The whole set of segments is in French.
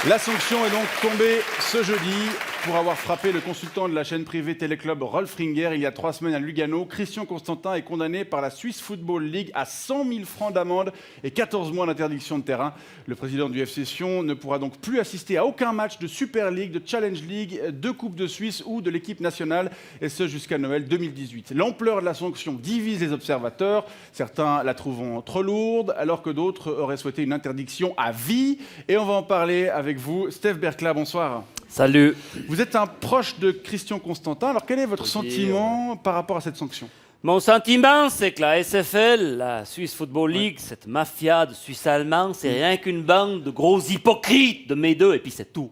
La sanction est donc tombée ce jeudi pour avoir frappé le consultant de la chaîne privée Téléclub Rolf Ringer il y a 3 semaines à Lugano. Christian Constantin est condamné par la Swiss Football League à 100 000 francs d'amende et 14 mois d'interdiction de terrain. Le président du FC Sion ne pourra donc plus assister à aucun match de Super League, de Challenge League, de Coupe de Suisse ou de l'équipe nationale, et ce jusqu'à Noël 2018. L'ampleur de la sanction divise les observateurs. Certains la trouvent trop lourde, alors que d'autres auraient souhaité une interdiction à vie. Et on va en parler avec vous. Steph Berkla, bonsoir. Salut. Vous êtes un proche de Christian Constantin. Alors quel est votre sentiment par rapport à cette sanction ? Mon sentiment, c'est que la SFL, la Swiss Football League, cette mafia de Suisse allemands, c'est rien qu'une bande de gros hypocrites de mes deux, et puis c'est tout.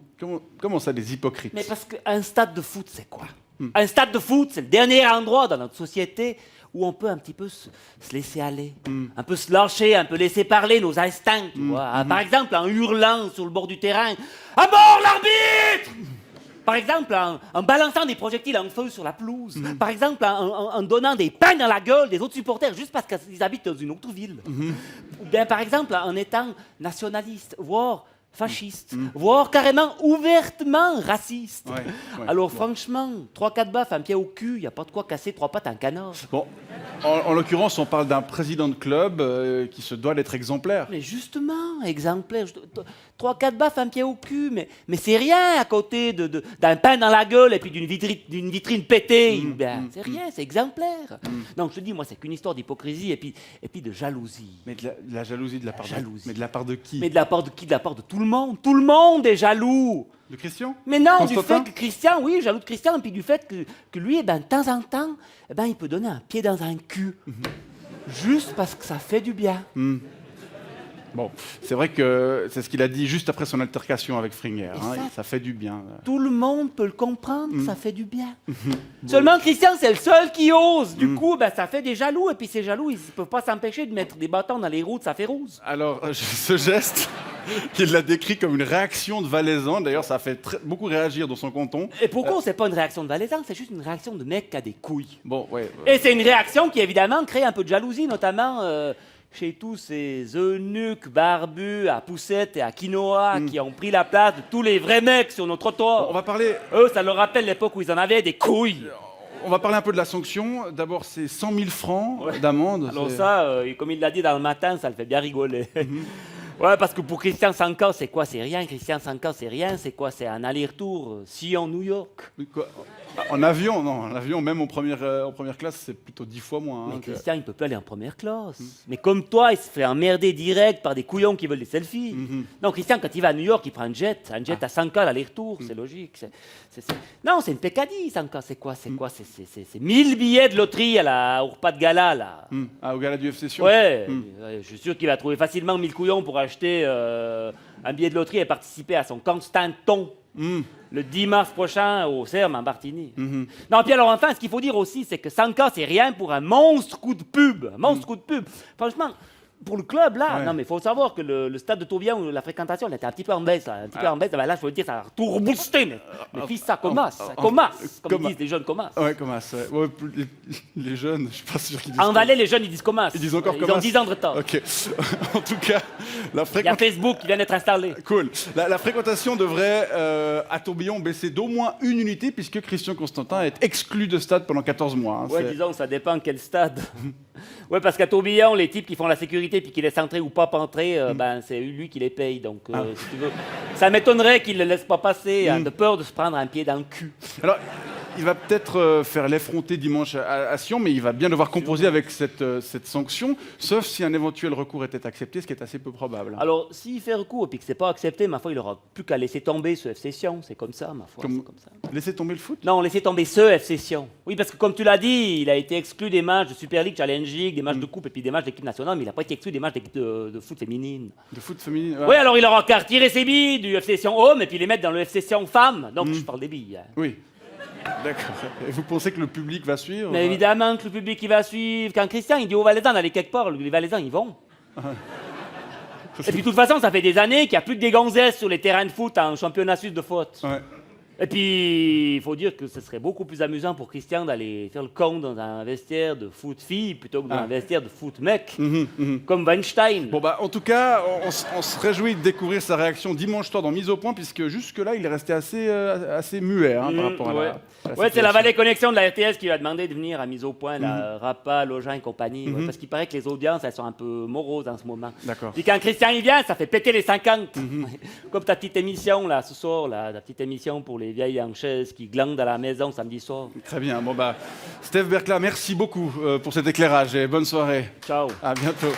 Comment ça, des hypocrites ? Mais parce qu'un stade de foot, c'est quoi ? Un stade de foot, c'est le dernier endroit dans notre société où on peut un petit peu se laisser aller, un peu se lâcher, un peu laisser parler nos instincts, tu vois. Par exemple, en hurlant sur le bord du terrain « À mort l'arbitre !» Par exemple, en balançant des projectiles en feu sur la pelouse. Par exemple, en donnant des pains dans la gueule des autres supporters juste parce qu'ils habitent dans une autre ville. Ou bien, par exemple, en étant nationaliste, voire fasciste, voire carrément ouvertement raciste. Ouais. Alors franchement, 3-4 baffes, un pied au cul, il n'y a pas de quoi casser 3 pattes à un canard. Bon, en l'occurrence, on parle d'un président de club qui se doit d'être exemplaire. Mais justement, exemplaire, 3-4 baffes, un pied au cul, mais c'est rien à côté d'un pain dans la gueule et puis d'une vitrine pétée. C'est rien, c'est exemplaire. Donc je te dis, moi, c'est qu'une histoire d'hypocrisie et puis de jalousie. Mais de la jalousie de la part de... Mais de la part de qui ? Mais de la part de qui ? De la part de tout le monde. Tout le monde est jaloux. De Christian ? Mais non, Constantin ? du fait que Christian, oui, jaloux de Christian, et puis du fait que lui, de temps en temps, il peut donner un pied dans un cul. Juste parce que ça fait du bien. Bon, c'est vrai que c'est ce qu'il a dit juste après son altercation avec Fringer. Ça fait du bien. Tout le monde peut le comprendre, que ça fait du bien. Seulement Christian, c'est le seul qui ose. Du coup, ça fait des jaloux, et puis ces jaloux, ils ne peuvent pas s'empêcher de mettre des bâtons dans les roues de sa féroce. Alors, ce geste, il l'a décrit comme une réaction de Valaisan. D'ailleurs, ça a fait beaucoup réagir dans son canton. Et pourquoi c'est pas une réaction de Valaisan, c'est juste une réaction de mec qui a des couilles. Bon, ouais. Et c'est une réaction qui, évidemment, crée un peu de jalousie, notamment chez tous ces eunuques barbus à poussette et à quinoa qui ont pris la place de tous les vrais mecs sur nos trottoirs. On va parler... Eux, ça leur rappelle l'époque où ils en avaient des couilles. On va parler un peu de la sanction. D'abord, c'est 100 000 francs d'amende. Alors ça, comme il l'a dit dans le matin, ça le fait bien rigoler. Ouais, parce que pour Christian Sanka, c'est quoi ? C'est rien. Christian Sanka, c'est rien. C'est quoi ? C'est un aller-retour Sion-New York. Quoi ? En avion, non. En avion, même en première classe, c'est plutôt 10 fois moins. Mais Christian, il peut plus aller en première classe. Mais comme toi, il se fait emmerder direct par des couillons qui veulent des selfies. Non, Christian, quand il va à New York, il prend un jet à 100K l'aller-retour. C'est logique. Non, c'est une pécadille, 100K. C'est quoi ? C'est 1000 billets de loterie au repas de gala, là. Au gala du FC Sion. Ouais, je suis sûr qu'il va trouver facilement 1000 couillons pour acheter un billet de loterie et participer à son Constanton le 10 mars prochain au CERM en Bartigny. Non, puis alors enfin, ce qu'il faut dire aussi, c'est que 100K, c'est rien pour un monstre coup de pub. Franchement, pour le club, là, non, mais il faut savoir que le stade de Tourbillon, où la fréquentation, elle était un petit peu en baisse. Là, là, je veux dire, ça a tout reboosté. Mais fils, ça commence, comme disent les jeunes, commence. Ouais, commence. Ouais, les jeunes, je suis pas sûr qu'ils disent... En Valais, les jeunes, ils disent commence. Ils disent encore Ils commence. ont 10 ans de retard. Ok. En tout cas, Il y a Facebook qui vient d'être installé. Cool. La fréquentation devrait, à Tourbillon, baisser d'au moins une unité, puisque Christian Constantin est exclu de stade pendant 14 mois. Ouais, disons, ça dépend quel stade. Ouais, parce qu'à Tourbillon, les types qui font la sécurité puis qui laissent entrer ou pas entrer, c'est lui qui les paye. Donc, si tu veux, ça m'étonnerait qu'il ne le laisse pas passer, de peur de se prendre un pied dans le cul. Alors, il va peut-être faire l'effronté dimanche à Sion, mais il va bien devoir composer avec cette sanction, sauf si un éventuel recours était accepté, ce qui est assez peu probable. Alors, s'il fait recours et puis que c'est pas accepté, ma foi, il aura plus qu'à laisser tomber ce FC Sion. C'est comme ça, ma foi. C'est comme ça. Laisser tomber le foot ? Non, laisser tomber ce FC Sion. Oui, parce que comme tu l'as dit, il a été exclu des matchs de Super League, Challenge League, des matchs de coupe et puis des matchs d'équipe nationale, mais il n'a pas été exclu des matchs de foot féminine. De foot féminine ? Oui, alors il aura qu'à retirer ses billes du FC Sion Homme et puis les mettre dans le FC Sion Femmes. Donc, je parle des billes. Oui. D'accord. Et vous pensez que le public va suivre ? Mais évidemment que le public il va suivre. Quand Christian il dit aux Valaisans d'aller quelque part, les Valaisans ils vont. Et puis de toute façon, ça fait des années qu'il n'y a plus que des gonzesses sur les terrains de foot en championnat suisse de foot. Ouais. Et puis, il faut dire que ce serait beaucoup plus amusant pour Christian d'aller faire le con dans un vestiaire de foot fille plutôt que dans un vestiaire de foot mec, comme Weinstein. Bon, bah, en tout cas, on se réjouit de découvrir sa réaction dimanche soir dans Mise au point, puisque jusque-là, il est resté assez muet par rapport à la Ouais, c'est situation. la Vallée Connexion de la RTS qui lui a demandé de venir à Mise au point, la Rapa, Login et compagnie, parce qu'il paraît que les audiences, elles sont un peu moroses en ce moment. D'accord. Puis quand Christian il vient, ça fait péter les 50. Comme ta petite émission, là, ce soir, là, ta petite émission pour les vieilles en chaise qui glandent à la maison samedi soir. Très bien. Bon, bah, Steph Bercla, merci beaucoup pour cet éclairage et bonne soirée. Ciao. À bientôt.